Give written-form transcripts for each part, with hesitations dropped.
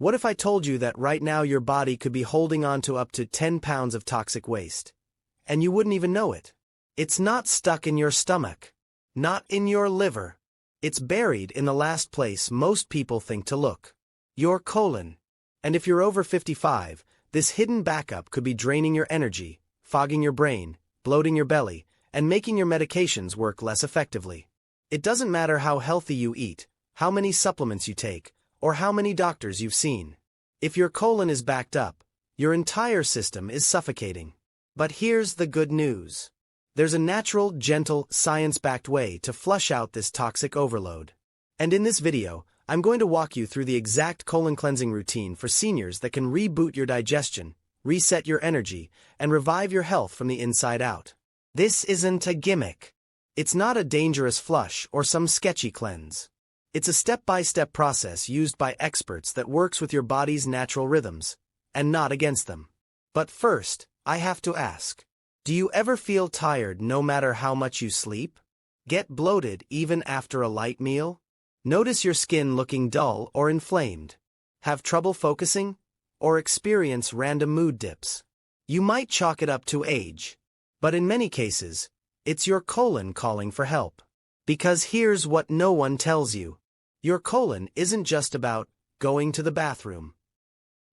What if I told you that right now your body could be holding on to up to 10 pounds of toxic waste? And you wouldn't even know it. It's not stuck in your stomach. Not in your liver. It's buried in the last place most people think to look. Your colon. And if you're over 55, this hidden backup could be draining your energy, fogging your brain, bloating your belly, and making your medications work less effectively. It doesn't matter how healthy you eat, how many supplements you take, or how many doctors you've seen. If your colon is backed up, your entire system is suffocating. But here's the good news. There's a natural, gentle, science-backed way to flush out this toxic overload. And in this video, I'm going to walk you through the exact colon cleansing routine for seniors that can reboot your digestion, reset your energy, and revive your health from the inside out. This isn't a gimmick. It's not a dangerous flush or some sketchy cleanse. It's a step-by-step process used by experts that works with your body's natural rhythms, and not against them. But first, I have to ask, do you ever feel tired no matter how much you sleep? Get bloated even after a light meal? Notice your skin looking dull or inflamed? Have trouble focusing? Or experience random mood dips? You might chalk it up to age. But in many cases, it's your colon calling for help. Because here's what no one tells you. Your colon isn't just about going to the bathroom.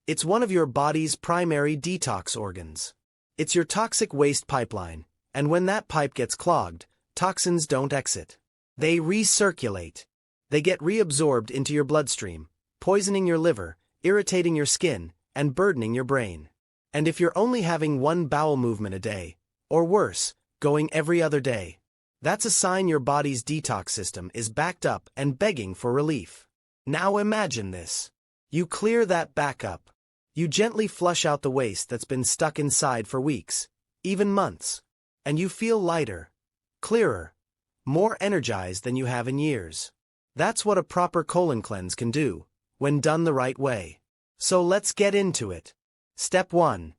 It's one of your body's primary detox organs. It's your toxic waste pipeline, and when that pipe gets clogged, toxins don't exit. They recirculate. They get reabsorbed into your bloodstream, poisoning your liver, irritating your skin, and burdening your brain. And if you're only having one bowel movement a day, or worse, going every other day, that's a sign your body's detox system is backed up and begging for relief. Now imagine this. You clear that backup. You gently flush out the waste that's been stuck inside for weeks, even months. And you feel lighter, clearer, more energized than you have in years. That's what a proper colon cleanse can do, when done the right way. So let's get into it. Step 1.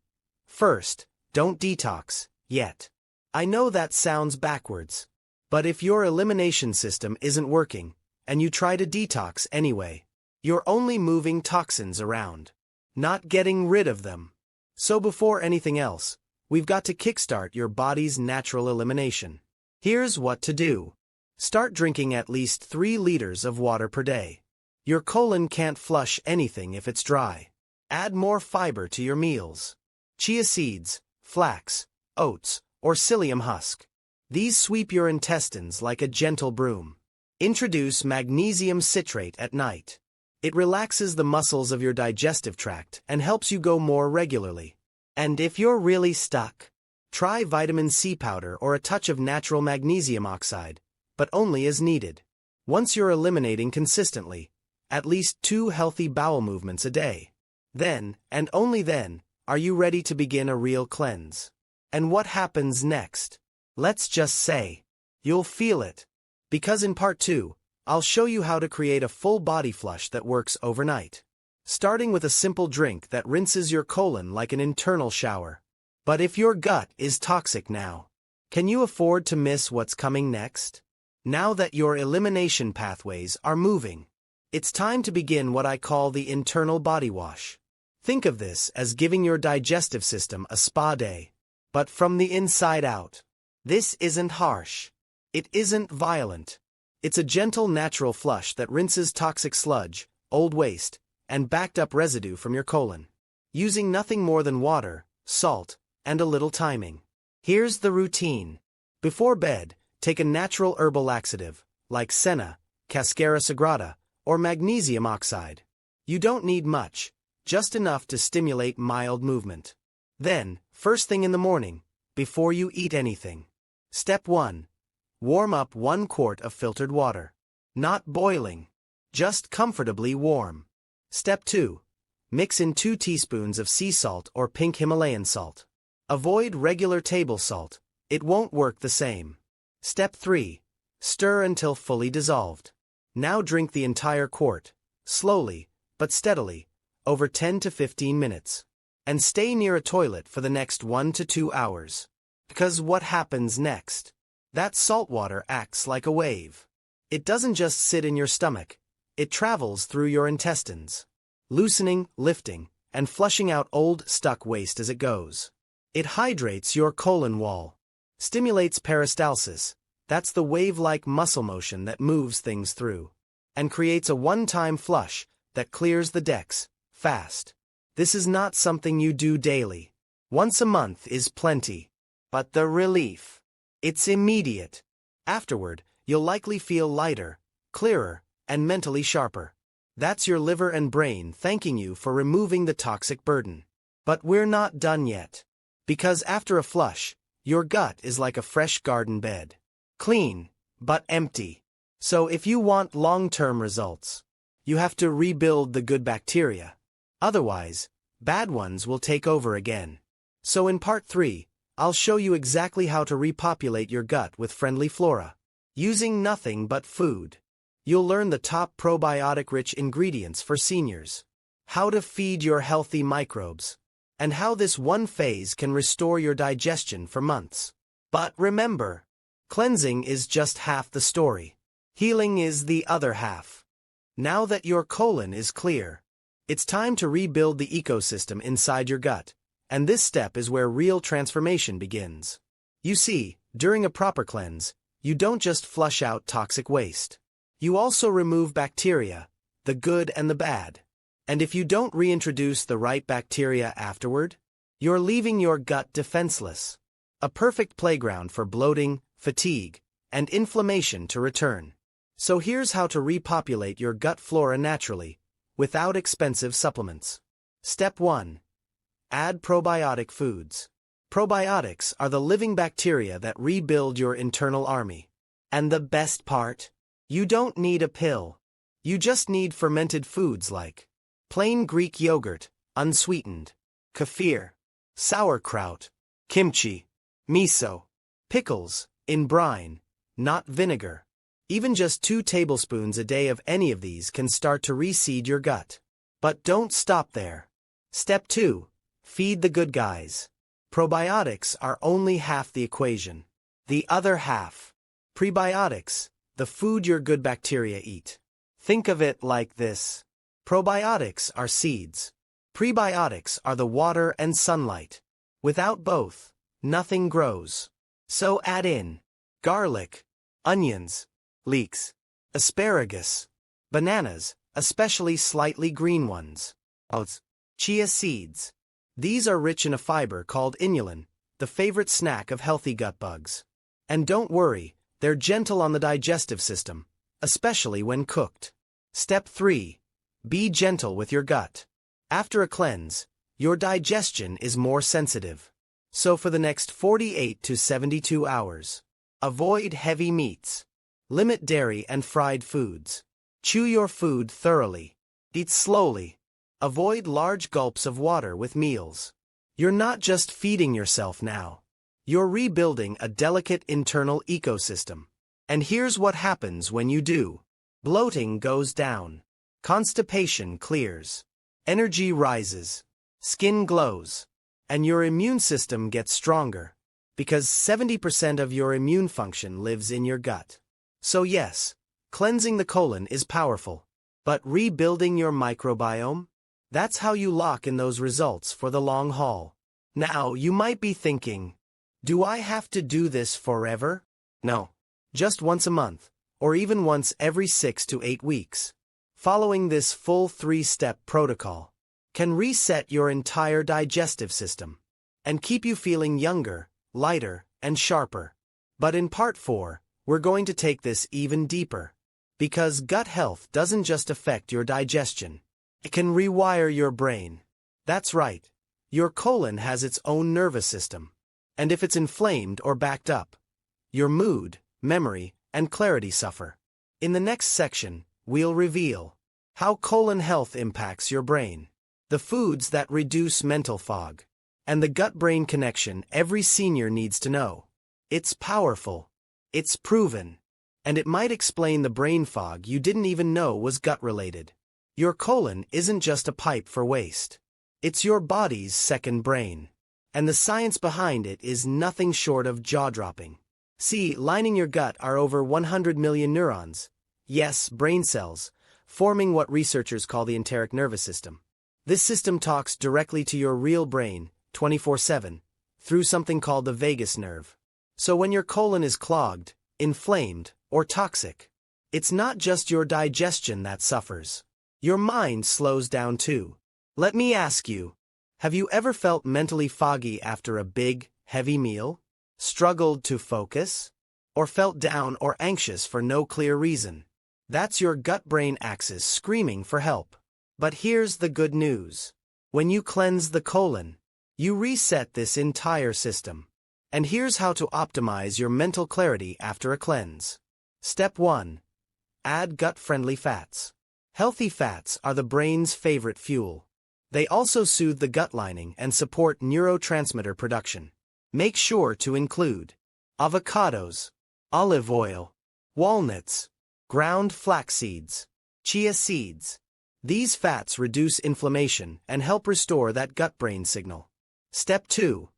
First, don't detox, yet. I know that sounds backwards. But if your elimination system isn't working, and you try to detox anyway, you're only moving toxins around, not getting rid of them. So before anything else, we've got to kickstart your body's natural elimination. Here's what to do. Start drinking at least 3 liters of water per day. Your colon can't flush anything if it's dry. Add more fiber to your meals. Chia seeds, flax, oats, or psyllium husk. These sweep your intestines like a gentle broom. Introduce magnesium citrate at night. It relaxes the muscles of your digestive tract and helps you go more regularly. And if you're really stuck, try vitamin C powder or a touch of natural magnesium oxide, but only as needed. Once you're eliminating consistently, at least 2 healthy bowel movements a day. Then, and only then, are you ready to begin a real cleanse. And what happens next? Let's just say, you'll feel it. Because in part 2, I'll show you how to create a full body flush that works overnight. Starting with a simple drink that rinses your colon like an internal shower. But if your gut is toxic now, can you afford to miss what's coming next? Now that your elimination pathways are moving, it's time to begin what I call the internal body wash. Think of this as giving your digestive system a spa day, but from the inside out. This isn't harsh. It isn't violent. It's a gentle natural flush that rinses toxic sludge, old waste, and backed up residue from your colon, using nothing more than water, salt, and a little timing. Here's the routine. Before bed, take a natural herbal laxative, like senna, cascara sagrada, or magnesium oxide. You don't need much, just enough to stimulate mild movement. Then, first thing in the morning, before you eat anything. Step 1. Warm up 1 quart of filtered water. Not boiling. Just comfortably warm. Step 2. Mix in 2 teaspoons of sea salt or pink Himalayan salt. Avoid regular table salt. It won't work the same. Step 3. Stir until fully dissolved. Now drink the entire quart, slowly, but steadily, over 10 to 15 minutes. And stay near a toilet for the next 1 to 2 hours. Because what happens next? That salt water acts like a wave. It doesn't just sit in your stomach. It travels through your intestines. loosening, lifting, and flushing out old, stuck waste as it goes. It hydrates your colon wall, stimulates peristalsis, that's the wave-like muscle motion that moves things through, and creates a one-time flush that clears the decks, fast. This is not something you do daily. Once a month is plenty. But the relief, it's immediate. Afterward, you'll likely feel lighter, clearer, and mentally sharper. That's your liver and brain thanking you for removing the toxic burden. But we're not done yet. Because after a flush, your gut is like a fresh garden bed. Clean, but empty. So if you want long-term results, you have to rebuild the good bacteria. Otherwise, bad ones will take over again. So in part 3, I'll show you exactly how to repopulate your gut with friendly flora, using nothing but food. You'll learn the top probiotic-rich ingredients for seniors, how to feed your healthy microbes, and how this one phase can restore your digestion for months. But remember, cleansing is just half the story. Healing is the other half. Now that your colon is clear, it's time to rebuild the ecosystem inside your gut, and this step is where real transformation begins. You see, during a proper cleanse, you don't just flush out toxic waste. You also remove bacteria, the good and the bad. And if you don't reintroduce the right bacteria afterward, you're leaving your gut defenseless. A perfect playground for bloating, fatigue, and inflammation to return. So here's how to repopulate your gut flora naturally, without expensive supplements. Step 1. Add probiotic foods. Probiotics are the living bacteria that rebuild your internal army. And the best part? You don't need a pill. You just need fermented foods like plain Greek yogurt, unsweetened, kefir, sauerkraut, kimchi, miso, pickles, in brine, not vinegar. Even just 2 tablespoons a day of any of these can start to reseed your gut. But don't stop there. Step 2. Feed the good guys. Probiotics are only half the equation. The other half. Prebiotics, the food your good bacteria eat. Think of it like this. Probiotics are seeds. Prebiotics are the water and sunlight. Without both, nothing grows. So add in garlic, onions, leeks, asparagus, bananas, especially slightly green ones, oats, chia seeds. These are rich in a fiber called inulin, the favorite snack of healthy gut bugs. And don't worry, they're gentle on the digestive system, especially when cooked. Step 3. Be gentle with your gut. After a cleanse, your digestion is more sensitive. So for the next 48 to 72 hours, avoid heavy meats. Limit dairy and fried foods. Chew your food thoroughly. Eat slowly. Avoid large gulps of water with meals. You're not just feeding yourself now. You're rebuilding a delicate internal ecosystem. And here's what happens when you do. Bloating goes down. Constipation clears. Energy rises. Skin glows. And your immune system gets stronger. Because 70% of your immune function lives in your gut. So yes, cleansing the colon is powerful. But rebuilding your microbiome? That's how you lock in those results for the long haul. Now, you might be thinking, do I have to do this forever? No. Just once a month, or even once every 6 to 8 weeks. Following this full 3-step protocol can reset your entire digestive system and keep you feeling younger, lighter, and sharper. But in part 4, we're going to take this even deeper. Because gut health doesn't just affect your digestion. It can rewire your brain. That's right. Your colon has its own nervous system. And if it's inflamed or backed up, your mood, memory, and clarity suffer. In the next section, we'll reveal how colon health impacts your brain, the foods that reduce mental fog, and the gut-brain connection every senior needs to know. It's powerful. It's proven. And it might explain the brain fog you didn't even know was gut-related. Your colon isn't just a pipe for waste. It's your body's second brain. And the science behind it is nothing short of jaw-dropping. See, lining your gut are over 100 million neurons. Yes, brain cells, forming what researchers call the enteric nervous system. This system talks directly to your real brain, 24/7, through something called the vagus nerve. So when your colon is clogged, inflamed, or toxic, it's not just your digestion that suffers. Your mind slows down too. Let me ask you, have you ever felt mentally foggy after a big, heavy meal? Struggled to focus? Or felt down or anxious for no clear reason? That's your gut-brain axis screaming for help. But here's the good news. When you cleanse the colon, you reset this entire system. And here's how to optimize your mental clarity after a cleanse. Step 1. Add gut-friendly fats. Healthy fats are the brain's favorite fuel. They also soothe the gut lining and support neurotransmitter production. Make sure to include avocados, olive oil, walnuts, ground flax seeds, chia seeds. These fats reduce inflammation and help restore that gut-brain signal. Step 2.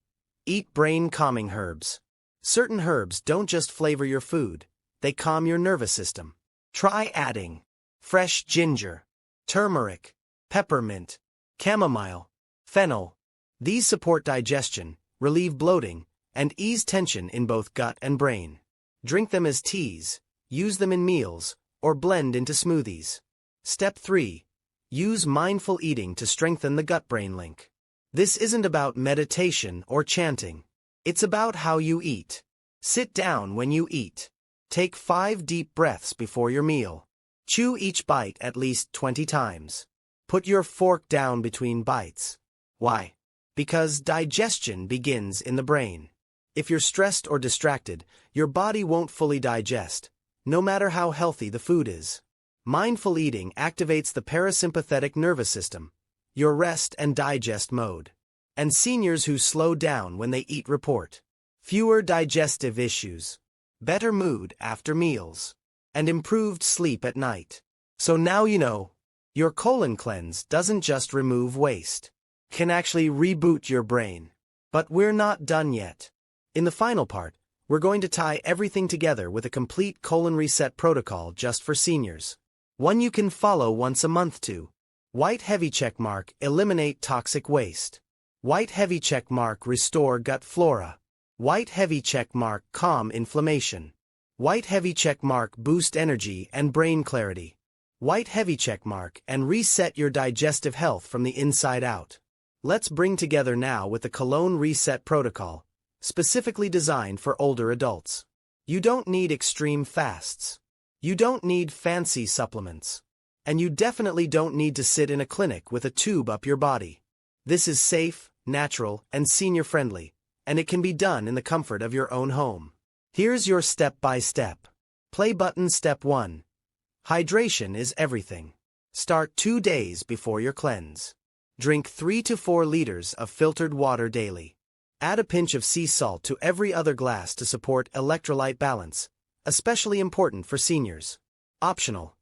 Eat brain-calming herbs. Certain herbs don't just flavor your food, they calm your nervous system. Try adding fresh ginger, turmeric, peppermint, chamomile, fennel. These support digestion, relieve bloating, and ease tension in both gut and brain. Drink them as teas, use them in meals, or blend into smoothies. Step 3. Use mindful eating to strengthen the gut-brain link. This isn't about meditation or chanting. It's about how you eat. Sit down when you eat. Take 5 deep breaths before your meal. Chew each bite at least 20 times. Put your fork down between bites. Why? Because digestion begins in the brain. If you're stressed or distracted, your body won't fully digest, no matter how healthy the food is. Mindful eating activates the parasympathetic nervous system, your rest and digest mode. And seniors who slow down when they eat report fewer digestive issues, better mood after meals, and improved sleep at night. So now you know, your colon cleanse doesn't just remove waste, it can actually reboot your brain. But we're not done yet. In the final part, we're going to tie everything together with a complete colon reset protocol just for seniors. One you can follow once a month to. White heavy checkmark, eliminate toxic waste. White heavy checkmark, restore gut flora. White heavy checkmark, calm inflammation. White heavy checkmark, boost energy and brain clarity. White heavy checkmark, and reset your digestive health from the inside out. Let's bring together now with the colon reset protocol, specifically designed for older adults. You don't need extreme fasts. You don't need fancy supplements. And you definitely don't need to sit in a clinic with a tube up your body. This is safe, natural, and senior-friendly, and it can be done in the comfort of your own home. Here's your step-by-step. Play button. Step 1. Hydration is everything. Start 2 days before your cleanse. Drink 3 to 4 liters of filtered water daily. Add a pinch of sea salt to every other glass to support electrolyte balance, especially important for seniors. Optional.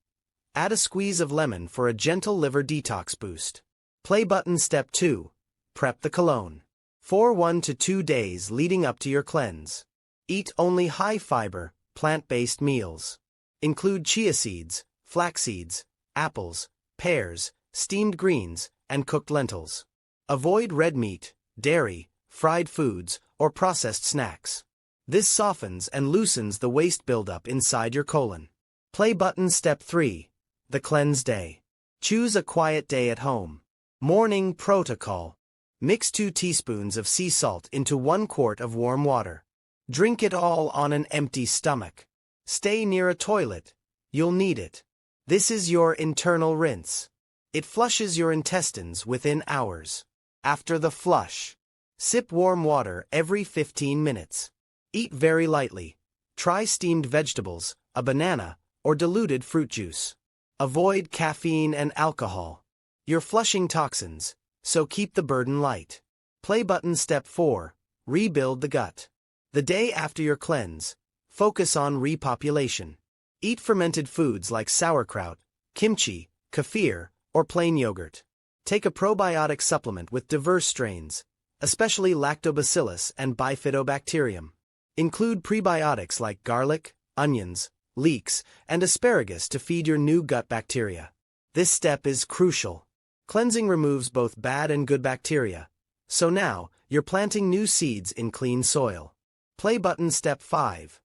Add a squeeze of lemon for a gentle liver detox boost. Play button. Step 2. Prep the colon. For 1 to 2 days leading up to your cleanse, eat only high-fiber, plant-based meals. Include chia seeds, flax seeds, apples, pears, steamed greens, and cooked lentils. Avoid red meat, dairy, fried foods, or processed snacks. This softens and loosens the waste buildup inside your colon. Play button. Step 3. The cleanse day. Choose a quiet day at home. Morning protocol. Mix 2 teaspoons of sea salt into 1 quart of warm water. Drink it all on an empty stomach. Stay near a toilet. You'll need it. This is your internal rinse. It flushes your intestines within hours. After the flush, sip warm water every 15 minutes. Eat very lightly. Try steamed vegetables, a banana, or diluted fruit juice. Avoid caffeine and alcohol. You're flushing toxins, so keep the burden light. Play button. Step 4. Rebuild the gut. The day after your cleanse, focus on repopulation. Eat fermented foods like sauerkraut, kimchi, kefir, or plain yogurt. Take a probiotic supplement with diverse strains, especially lactobacillus and bifidobacterium. Include prebiotics like garlic, onions, leeks, and asparagus to feed your new gut bacteria. This step is crucial. Cleansing removes both bad and good bacteria. So now, you're planting new seeds in clean soil. Play button step 5.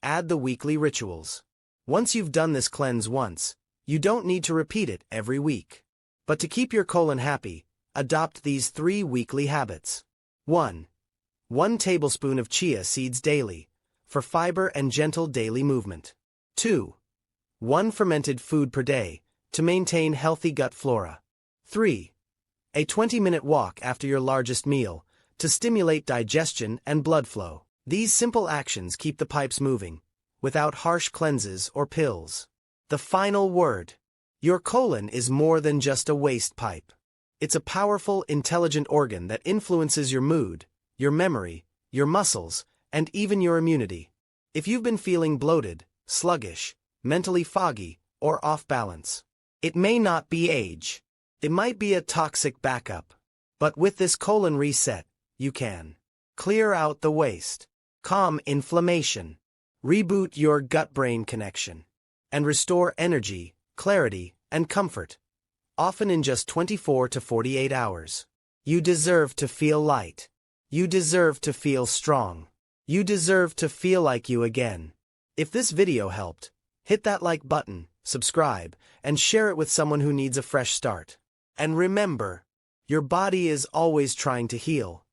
Add the weekly rituals. Once you've done this cleanse once, you don't need to repeat it every week. But to keep your colon happy, adopt these 3 weekly habits. 1. 1 tablespoon of chia seeds daily, for fiber and gentle daily movement. 2. 1 fermented food per day, to maintain healthy gut flora. 3. A 20-minute walk after your largest meal, to stimulate digestion and blood flow. These simple actions keep the pipes moving, without harsh cleanses or pills. The final word. Your colon is more than just a waste pipe. It's a powerful, intelligent organ that influences your mood, your memory, your muscles, and even your immunity. If you've been feeling bloated, sluggish, mentally foggy, or off balance, it may not be age. It might be a toxic backup. But with this colon reset, you can clear out the waste, calm inflammation, reboot your gut-brain connection, and restore energy, clarity, and comfort, often in just 24 to 48 hours. You deserve to feel light. You deserve to feel strong. You deserve to feel like you again. If this video helped, hit that like button, subscribe, and share it with someone who needs a fresh start. And remember, your body is always trying to heal.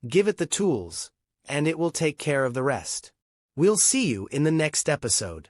Give it the tools, and it will take care of the rest. We'll see you in the next episode.